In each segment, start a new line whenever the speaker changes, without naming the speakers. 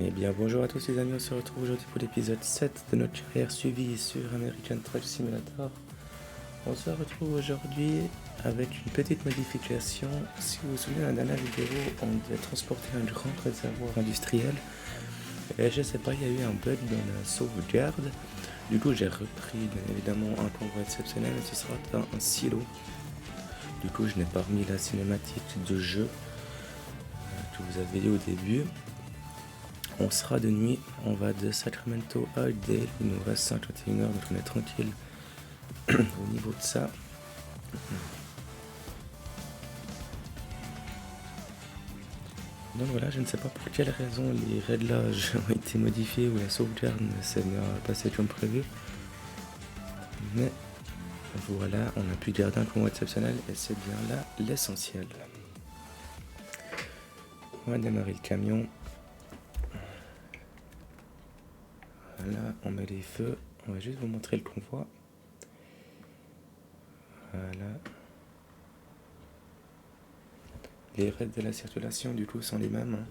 Eh bien bonjour à tous les amis, on se retrouve aujourd'hui pour l'épisode 7 de notre carrière suivie sur American Truck Simulator. On se retrouve aujourd'hui avec une petite modification. Si vous vous souvenez, dans la dernière vidéo, on devait transporter un grand réservoir industriel. Et je sais pas, il y a eu un bug dans la sauvegarde. Du coup, j'ai repris bien évidemment un convoi exceptionnel et ce sera dans un silo. Du coup, je n'ai pas remis la cinématique de jeu que vous avez vu au début. On sera de nuit, on va de Sacramento à Oakdale, il nous reste 51 heures, donc on est tranquille au niveau de ça. Donc voilà, je ne sais pas pour quelle raison les réglages ont été modifiés ou la sauvegarde ne s'est pas passée comme prévu. Mais voilà, on a pu garder un convoi exceptionnel et c'est bien là l'essentiel. On va démarrer le camion. Voilà, on met les feux. On va juste vous montrer le convoi. Voilà. Les règles de la circulation du coup sont les mêmes.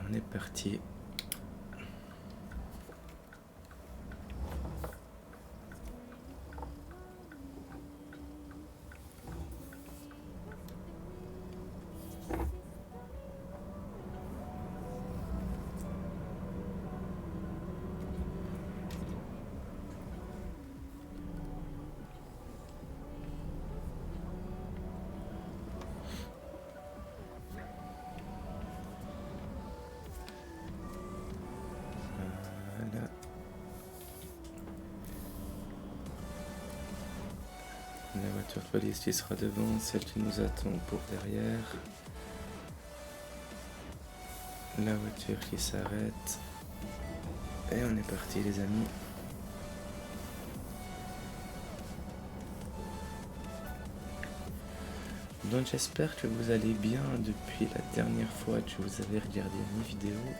On est parti. Voilà. La voiture de police qui sera devant, celle qui nous attend pour derrière. La voiture qui s'arrête. Et on est parti les amis. Donc j'espère que vous allez bien depuis la dernière fois que vous avez regardé mes vidéos.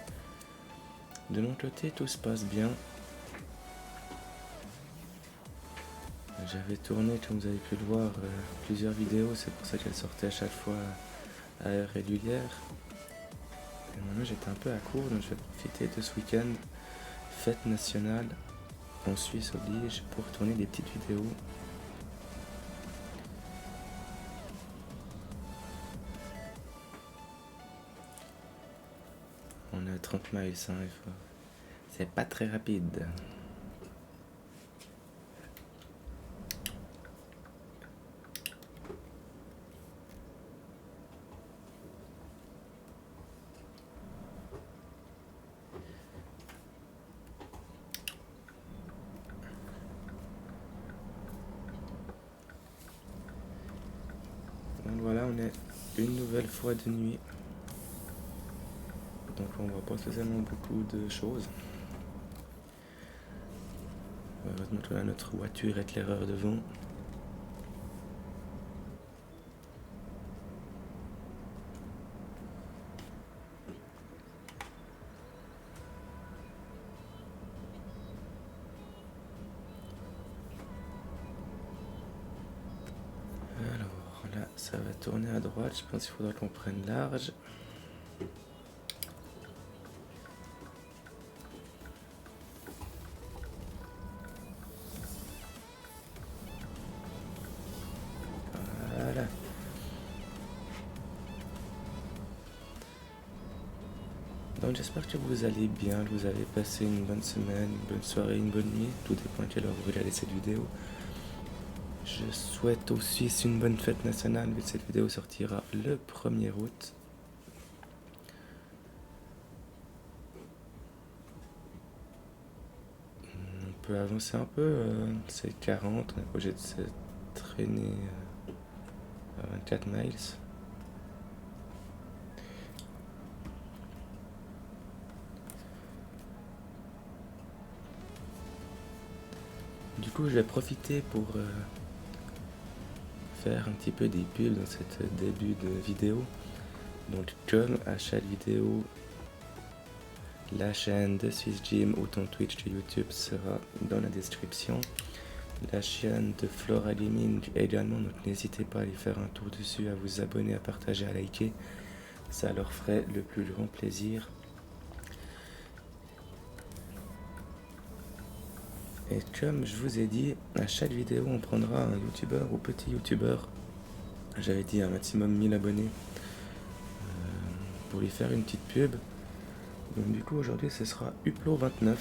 De mon côté tout se passe bien. J'avais tourné, comme vous avez pu le voir, plusieurs vidéos, c'est pour ça qu'elles sortaient à chaque fois à heure régulière. Et maintenant j'étais un peu à court, donc je vais profiter de ce week-end, fête nationale, en Suisse oblige, pour tourner des petites vidéos. On est à 30 miles, hein, c'est pas très rapide. Donc voilà, on est une nouvelle fois de nuit. Donc on voit pas spécialement beaucoup de choses. Heureusement qu'on a notre voiture éclaireur devant. Alors là, ça va tourner à droite. Je pense qu'il faudra qu'on prenne large. Voilà. Donc j'espère que vous allez bien, que vous avez passé une bonne semaine, une bonne soirée, une bonne nuit. Tout dépend à quelle heure vous regardez cette vidéo. Je souhaite aux Suisses une bonne fête nationale, vu que cette vidéo sortira le 1er août. On peut avancer un peu, c'est 40, on est obligé de se traîner à 24 miles. Du coup, je vais profiter pour faire un petit peu des pubs dans cette début de vidéo. Donc comme à chaque vidéo, la chaîne de Swiss Gym ou ton Twitch de YouTube sera dans la description. la chaîne de Flora Gaming également, donc n'hésitez pas à aller faire un tour dessus, à vous abonner, à partager, à liker, ça leur ferait le plus grand plaisir. Et comme je vous ai dit, à chaque vidéo on prendra un youtubeur ou petit youtubeur, j'avais dit un maximum 1000 abonnés, pour lui faire une petite pub. Donc du coup aujourd'hui ce sera Uplo29,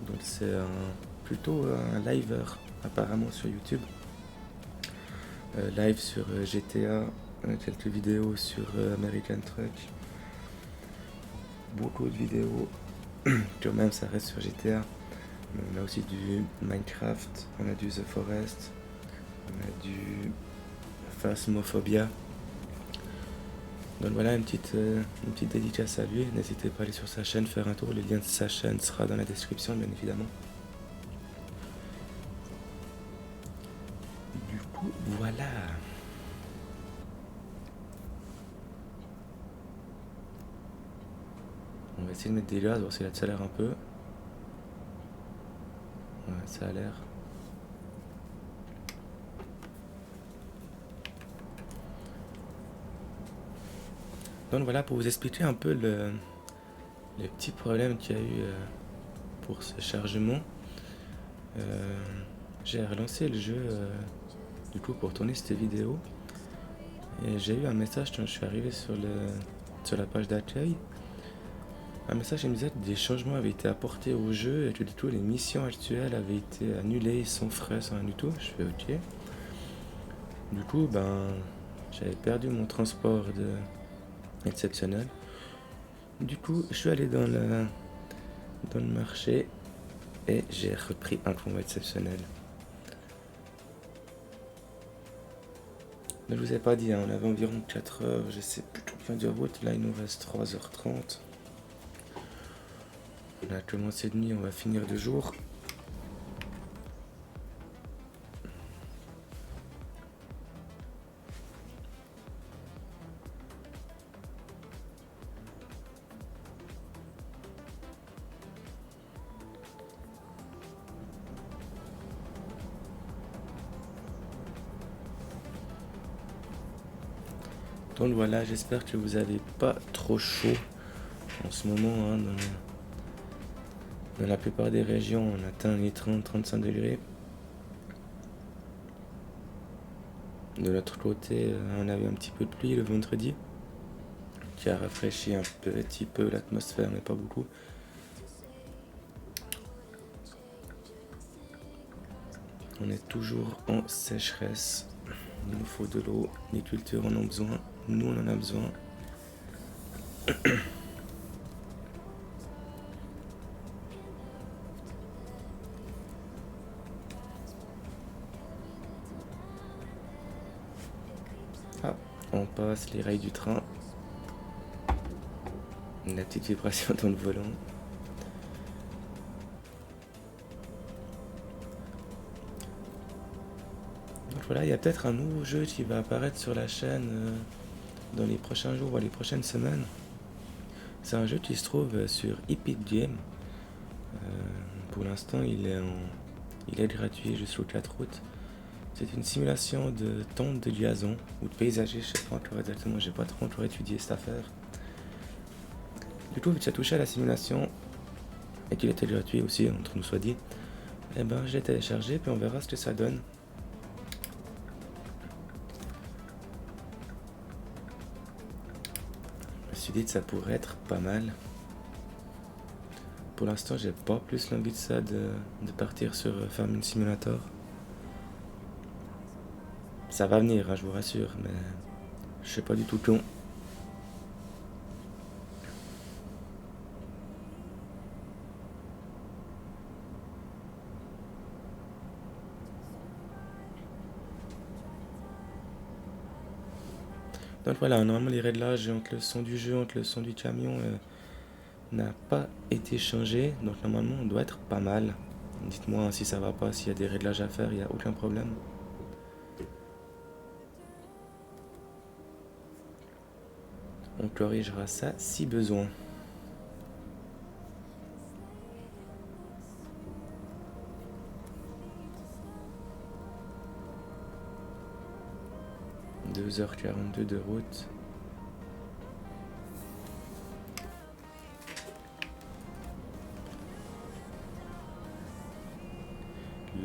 donc c'est plutôt un liver apparemment sur YouTube, live sur GTA, quelques vidéos sur American Truck, beaucoup de vidéos, quand même ça reste sur GTA. On a aussi du Minecraft, on a du The Forest, on a du Phasmophobia. Donc voilà une petite dédicace à lui. N'hésitez pas à aller sur sa chaîne, faire un tour. Le lien de sa chaîne sera dans la description, bien évidemment. Du coup, voilà. On va essayer de mettre des gaz, voir si ça a l'air un peu. Ouais, ça a l'air. Donc voilà, pour vous expliquer un peu les petits problèmes qu'il y a eu pour ce chargement. J'ai relancé le jeu du coup pour tourner cette vidéo. Et j'ai eu un message quand je suis arrivé sur la page d'accueil. Un message qui me disait que des changements avaient été apportés au jeu et que du coup les missions actuelles avaient été annulées sans frais, sans rien du tout. Je fais ok. Du coup, j'avais perdu mon transport exceptionnel. Du coup, je suis allé dans le marché et j'ai repris un convoi exceptionnel. Je vous ai pas dit, on avait environ 4 heures, je sais plus combien de route, là il nous reste 3h30. On a commencé de nuit, on va finir de jour. Donc voilà, j'espère que vous n'avez pas trop chaud en ce moment. Dans la plupart des régions, on atteint les 30-35 degrés. De l'autre côté, on a eu un petit peu de pluie le vendredi, qui a rafraîchi un petit peu l'atmosphère, mais pas beaucoup. On est toujours en sécheresse. Il nous faut de l'eau, les cultures en ont besoin, nous on en a besoin. Ah, on passe les rails du train. La petite vibration dans le volant. Donc voilà, il y a peut-être un nouveau jeu qui va apparaître sur la chaîne dans les prochains jours ou les prochaines semaines. C'est un jeu qui se trouve sur Epic Games. Pour l'instant, il est gratuit jusqu'au 4 août. C'est une simulation de tente de liaison ou de paysager, je sais pas encore exactement, j'ai pas trop encore étudié cette affaire. Du coup, vu que j'ai touché à la simulation et qu'il était gratuit aussi, entre nous soit dit, je l'ai téléchargé puis on verra ce que ça donne. Je me suis dit que ça pourrait être pas mal. Pour l'instant, j'ai pas plus l'envie de ça de partir sur Farming Simulator. Ça va venir, je vous rassure, mais je sais pas du tout quand. Donc voilà, normalement les réglages entre le son du jeu, entre le son du camion n'a pas été changé, donc normalement on doit être pas mal. Dites-moi si ça va pas, s'il y a des réglages à faire, il n'y a aucun problème. On corrigera ça si besoin. 2h42 de route.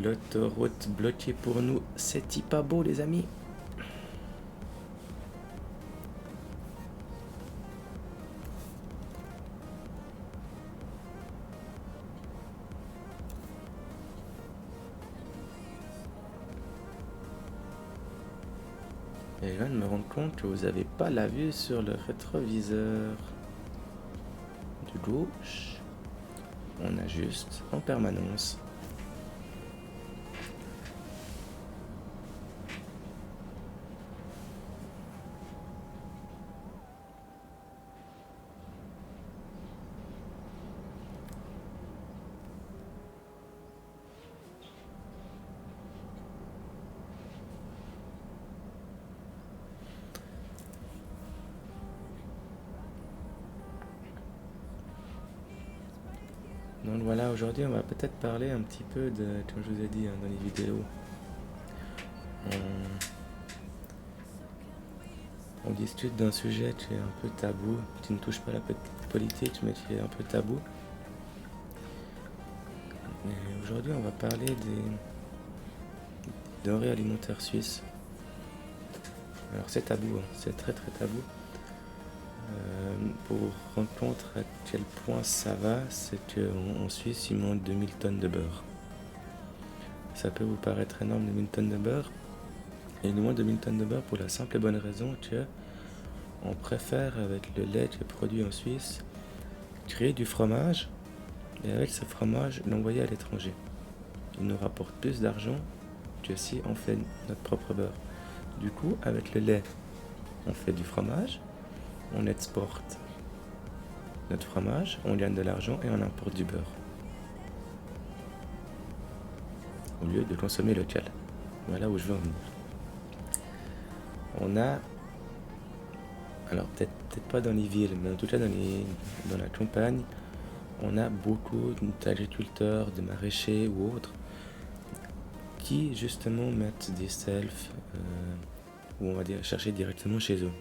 L'autoroute bloquée pour nous, c'est pas beau les amis. Et je viens de me rendre compte que vous n'avez pas la vue sur le rétroviseur. De gauche, on ajuste en permanence. Donc voilà, aujourd'hui on va peut-être parler un petit peu de, comme je vous ai dit dans les vidéos, on discute d'un sujet qui est un peu tabou, qui ne touche pas la politique mais qui est un peu tabou. Et aujourd'hui on va parler des denrées alimentaires suisses. Alors c'est tabou, c'est très très tabou. Pour vous rendre compte à quel point ça va, c'est qu'en Suisse, il manque 2000 tonnes de beurre. Ça peut vous paraître énorme, 2000 tonnes de beurre. Et il nous manque 2000 tonnes de beurre pour la simple et bonne raison que on préfère, avec le lait qui est produit en Suisse, créer du fromage et avec ce fromage, l'envoyer à l'étranger. Il nous rapporte plus d'argent que si on fait notre propre beurre. Du coup, avec le lait, on fait du fromage. On exporte notre fromage, on gagne de l'argent et on importe du beurre. Au lieu de consommer local. Voilà où je veux en venir. On a, alors peut-être pas dans les villes, mais en tout cas dans la campagne, on a beaucoup d'agriculteurs, de maraîchers ou autres qui justement mettent des selfs ou on va dire chercher directement chez eux.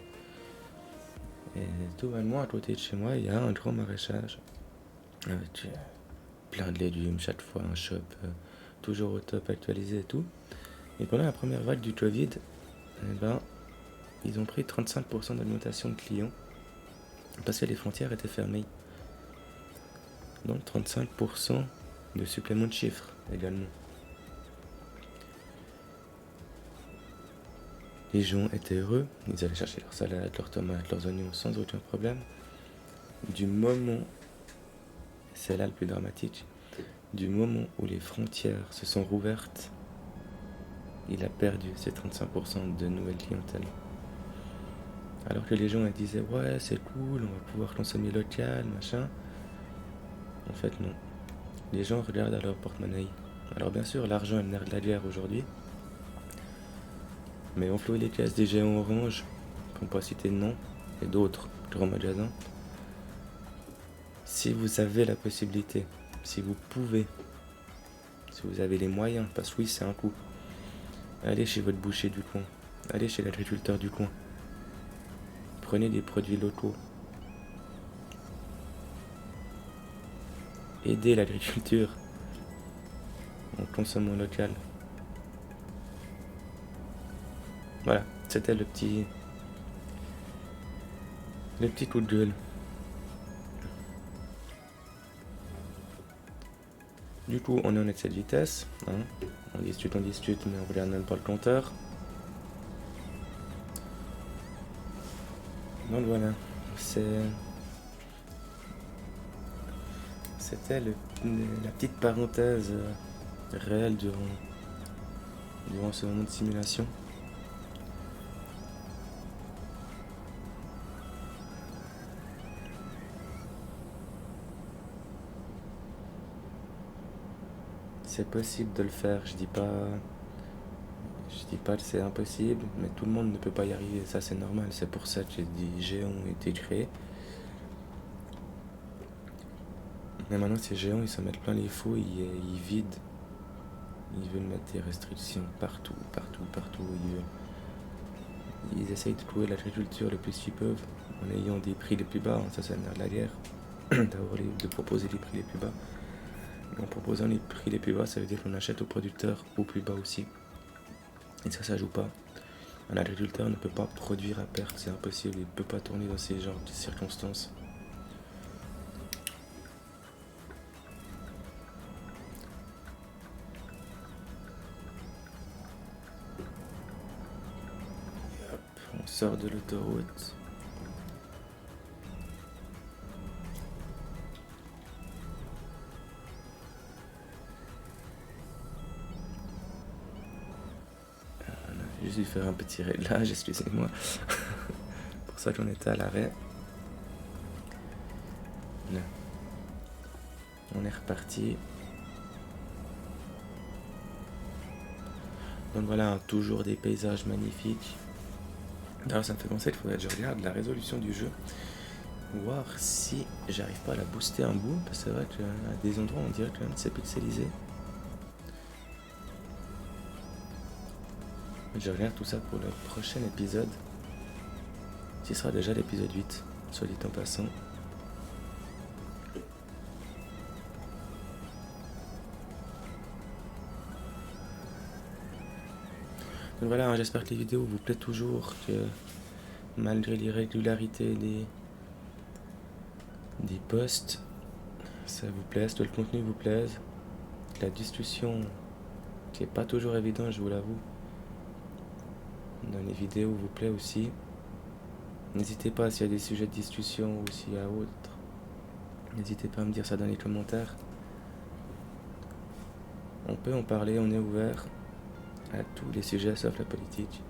Et tout bonnement, à côté de chez moi, il y a un grand maraîchage avec plein de légumes, chaque fois un shop toujours au top, actualisé et tout. Et pendant la première vague du Covid, ils ont pris 35% d'augmentation de clients parce que les frontières étaient fermées. Donc 35% de supplément de chiffres également. Les gens étaient heureux, ils allaient chercher leurs salades, leurs tomates, leurs oignons sans aucun problème. Du moment, c'est là le plus dramatique, du moment où les frontières se sont rouvertes, il a perdu ces 35% de nouvelles clientèles. Alors que les gens disaient ouais c'est cool, on va pouvoir consommer local, machin. En fait non. Les gens regardent à leur porte-monnaie. Alors bien sûr l'argent est le nerf de la guerre aujourd'hui. Mais enflouer les caisses des géants orange, pour ne pas citer de nom, et d'autres grands magasins, si vous avez la possibilité, si vous pouvez, si vous avez les moyens, parce que oui c'est un coût, allez chez votre boucher du coin, allez chez l'agriculteur du coin, prenez des produits locaux, aidez l'agriculture en consommant local. Voilà, c'était le petit coup de gueule. Du coup, on est en excès de vitesse. On discute, mais on regarde même pas le compteur. Donc voilà, c'était la petite parenthèse réelle durant ce moment de simulation. C'est possible de le faire, je dis pas que c'est impossible, mais tout le monde ne peut pas y arriver, ça c'est normal, c'est pour ça que des géants ont été créés. Mais maintenant ces géants ils se mettent plein les fouilles, ils vident, ils veulent mettre des restrictions partout, essayent de clouer l'agriculture le plus qu'ils peuvent en ayant des prix les plus bas, ça c'est le nerf de la guerre, de proposer les prix les plus bas. Et en proposant les prix les plus bas, ça veut dire qu'on achète aux producteurs au plus bas aussi. Et ça joue pas. Un agriculteur ne peut pas produire à perte, c'est impossible, il ne peut pas tourner dans ces genres de circonstances. Hop, on sort de l'autoroute. J'ai juste dû faire un petit réglage, excusez-moi. Pour ça qu'on était à l'arrêt. Là. On est reparti. Donc voilà, toujours des paysages magnifiques. D'ailleurs, ça me fait penser qu'il faudrait que je regarde la résolution du jeu. Voir si j'arrive pas à la booster un bout. Parce que c'est vrai qu'à des endroits, on dirait que c'est pixelisé. Je regarde tout ça pour le prochain épisode. Ce sera déjà l'épisode 8, soit dit en passant. Donc voilà, j'espère que les vidéos vous plaisent toujours, que malgré l'irrégularité des posts, ça vous plaise, que le contenu vous plaise, que la discussion, qui n'est pas toujours évidente, je vous l'avoue, dans les vidéos vous plaît aussi. N'hésitez pas s'il y a des sujets de discussion ou s'il y a autre. N'hésitez pas à me dire ça dans les commentaires. On peut en parler, on est ouvert à tous les sujets sauf la politique.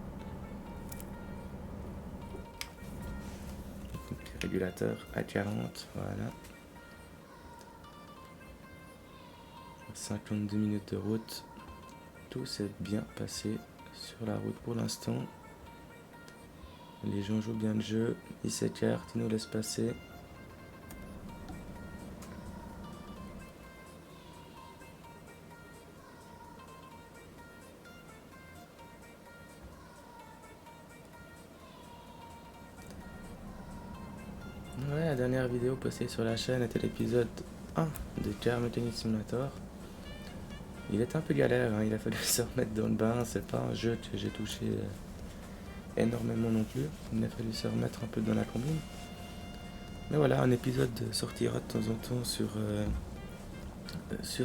Régulateur à 40, voilà. 52 minutes de route. Tout s'est bien passé sur la route pour l'instant. Les gens jouent bien le jeu, ils s'écartent, ils nous laissent passer. Ouais, la dernière vidéo postée sur la chaîne était l'épisode 1 de Car Mechanic Simulator. Il est un peu galère, hein, il a fallu se remettre dans le bain, c'est pas un jeu que j'ai touché énormément non plus. Il a fallu se remettre un peu dans la combine. Mais voilà, un épisode sortira de temps en temps sur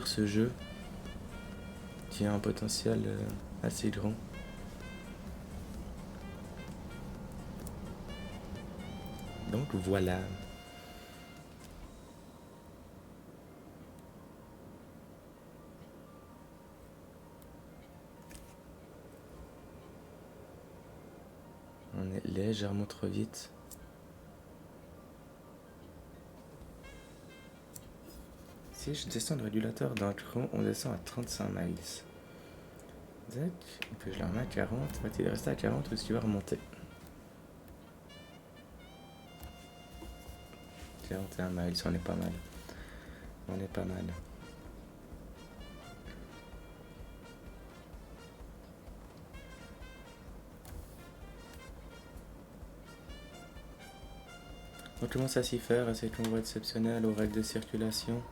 ce jeu qui a un potentiel assez grand. Donc voilà. On est légèrement trop vite. Si je descends le régulateur d'un cran, on descend à 35 miles. Zac, et puis je le remets à 40. Va-t-il rester à 40 ou est-ce qu'il va remonter? 41 miles, on est pas mal. On est pas mal. On commence à s'y faire à ces convois exceptionnels, aux règles de circulation.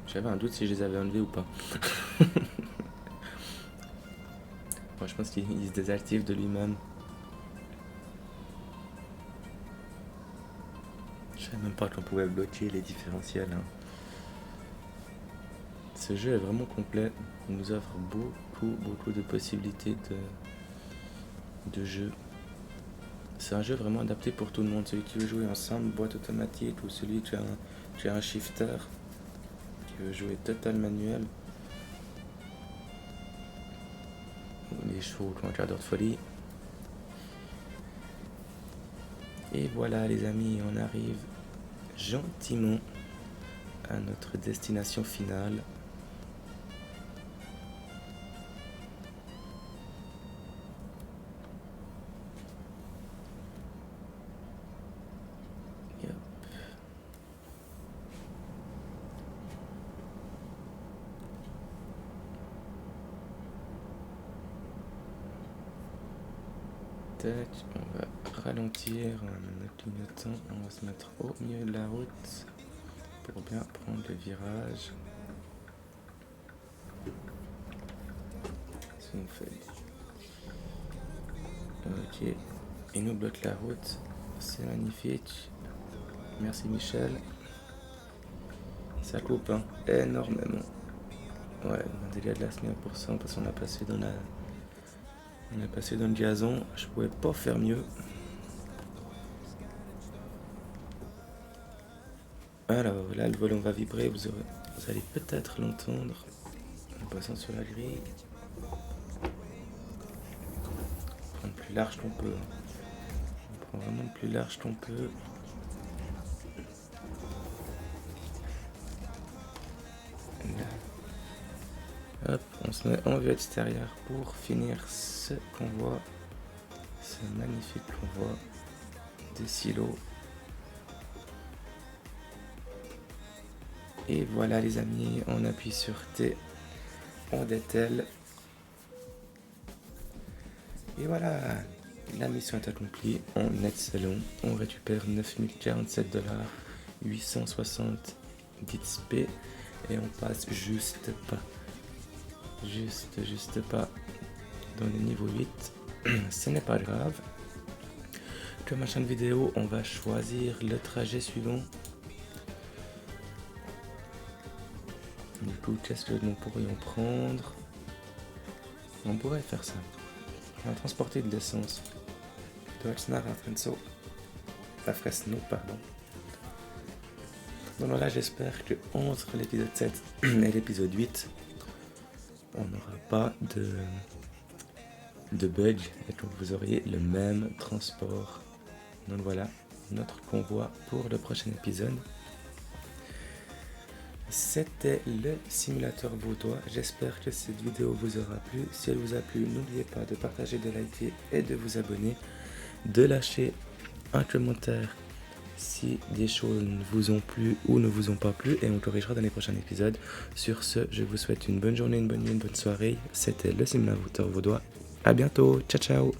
J'avais un doute si je les avais enlevés ou pas. Bon, je pense qu'il se désactive de lui-même. Je savais même pas qu'on pouvait bloquer les différentiels. Hein. Ce jeu est vraiment complet. Il nous offre beaucoup de possibilités de jeu. C'est un jeu vraiment adapté pour tout le monde. Celui qui veut jouer ensemble, boîte automatique, ou celui qui a un shifter, qui veut jouer total manuel. Les chevaux qui ont un quart d'heure de folie. Et voilà les amis, on arrive gentiment à notre destination finale. Tac, on va ralentir en notre clignotant. On va se mettre au milieu de la route pour bien prendre le virage. Si on fait. Ok, il nous bloque la route. C'est magnifique. Merci Michel. Ça coupe hein, énormément. Ouais, un délai de la 100% parce qu'on a passé dans la. On est passé dans le gazon, je pouvais pas faire mieux. Alors là, le volant va vibrer, vous allez peut-être l'entendre en passant sur la grille. On prend le plus large qu'on peut. On prend vraiment le plus large qu'on peut. Là. Hop, on se met en vue extérieure pour finir ce convoi. Ce magnifique convoi des silos. Et voilà les amis, on appuie sur T, on dételle. Et voilà, la mission est accomplie, on excellent. On récupère 9047 $, 870 XP et on passe juste pas dans le niveau 8. Ce n'est pas grave. Comme ma chaîne vidéo, on va choisir le trajet suivant. Du coup, qu'est-ce que nous pourrions prendre? On pourrait faire ça. On va transporter de l'essence. À Fresno, pardon. Donc là, j'espère que entre l'épisode 7 et l'épisode 8, on n'aura pas de bug et que vous auriez le même transport. Donc voilà, notre convoi pour le prochain épisode. C'était le simulateur vaudois. J'espère que cette vidéo vous aura plu. Si elle vous a plu, n'oubliez pas de partager, de liker et de vous abonner. De lâcher un commentaire si des choses vous ont plu ou ne vous ont pas plu. Et on corrigera dans les prochains épisodes. Sur ce, je vous souhaite une bonne journée, une bonne nuit, une bonne soirée. C'était le simulateur vaudois. À bientôt. Ciao, ciao.